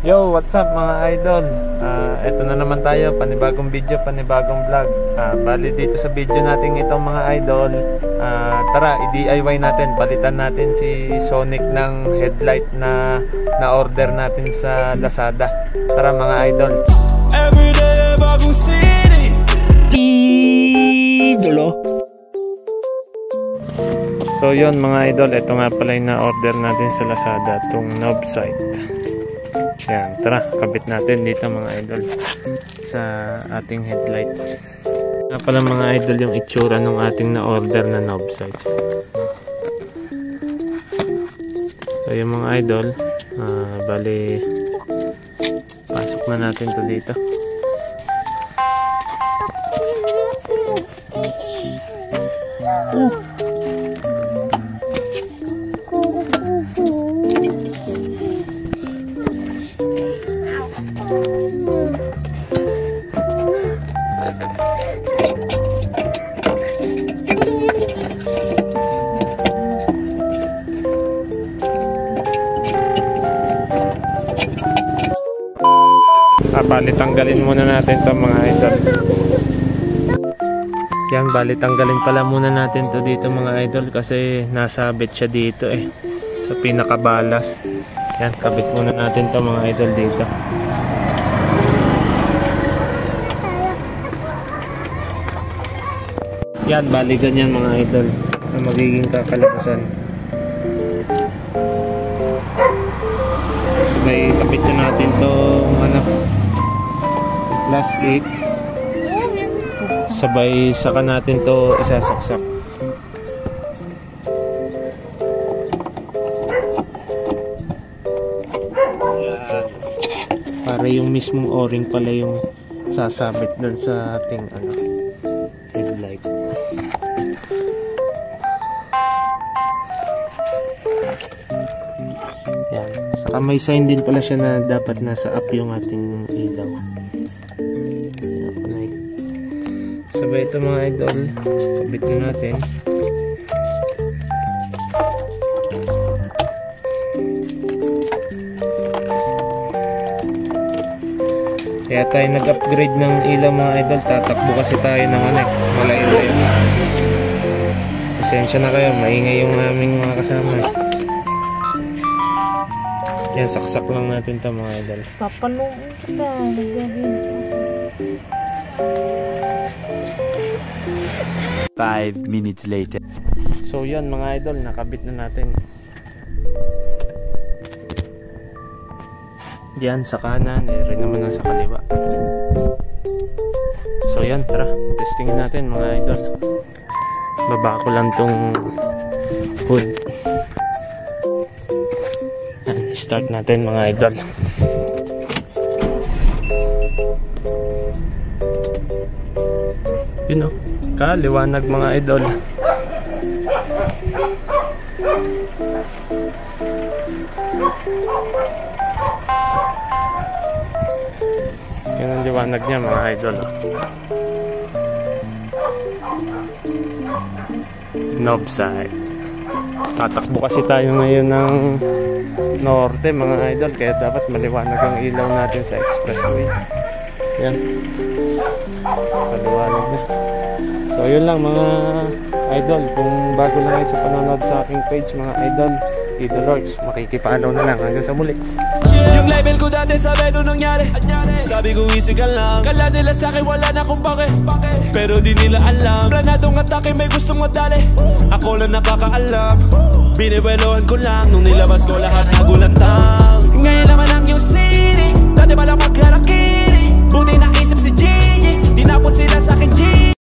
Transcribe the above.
Yo, what's up mga idol? Ito na naman tayo, panibagong video, panibagong vlog. Bali dito sa video natin itong mga idol, tara i-DIY natin. Balitan natin si Sonic ng headlight na order natin sa Lazada. Tara mga idol. Everyday bagong city. Idolo. So yun mga idol, ito nga pala yung na-order natin sa Lazada, itong knob sight. Yan, tara, kabit natin dito mga idol sa ating headlight. Nga pala mga idol yung itsura ng ating na-order na knob sight. So yung mga idol, bali pasok na natin to dito. Bali tanggalin muna natin to mga idol. Yan, bali tanggalin pala muna natin to dito mga idol kasi nasabit siya dito sa pinakabalas. Yan, kabit muna natin to mga idol dito. Yan, bali ganyan mga idol ang magiging kakalabasan. Sabay kapit na natin tong plastic, sabay saka natin to isasaksak. Para yung mismong o-ring pala yung sasabit dun sa ating headlight. Yan. Saka may sign din pala siya na dapat nasa up yung ating ilaw. Sabay ito mga idol, kabit na natin. Kaya tayo nag-upgrade ng ilaw mga idol, tatakbo kasi tayo ng malayo-layo. Pasensya na kayo, maingay yung aming mga kasama. Yan, saksak lang natin ito mga idol. Papaluin kita, nagagawin. 5 minutes later. So yun mga idol, nakabit na natin. Diyan sa kanan, rin naman sa kaliwa. So yan, tara, testingin natin mga idol. Baba ko lang tong hood. Yan, start natin mga idol. Yun liwanag mga idol. Yan ang liwanag niya mga idol. Knob sight. Tatakbo kasi tayo ngayon ng norte mga idol, kaya dapat maliwanag ang ilaw natin sa expressway. Yan, maliwanag na. So yun lang mga idol, kung bago lang kayo sa panonood sa aking page mga idol, Idolords, makikipalaw na lang hanggang sa muli. Yung level ko dati sabi nung nangyari, sabi ko easy ka lang. Kala nila sa'kin wala na kung bakit, pero di nila alam. Planadong atake may gustong madali, ako lang nakakaalam. Biniwelohan ko lang, nung nilabas ko lahat nagulantang. Ngayon naman ang yung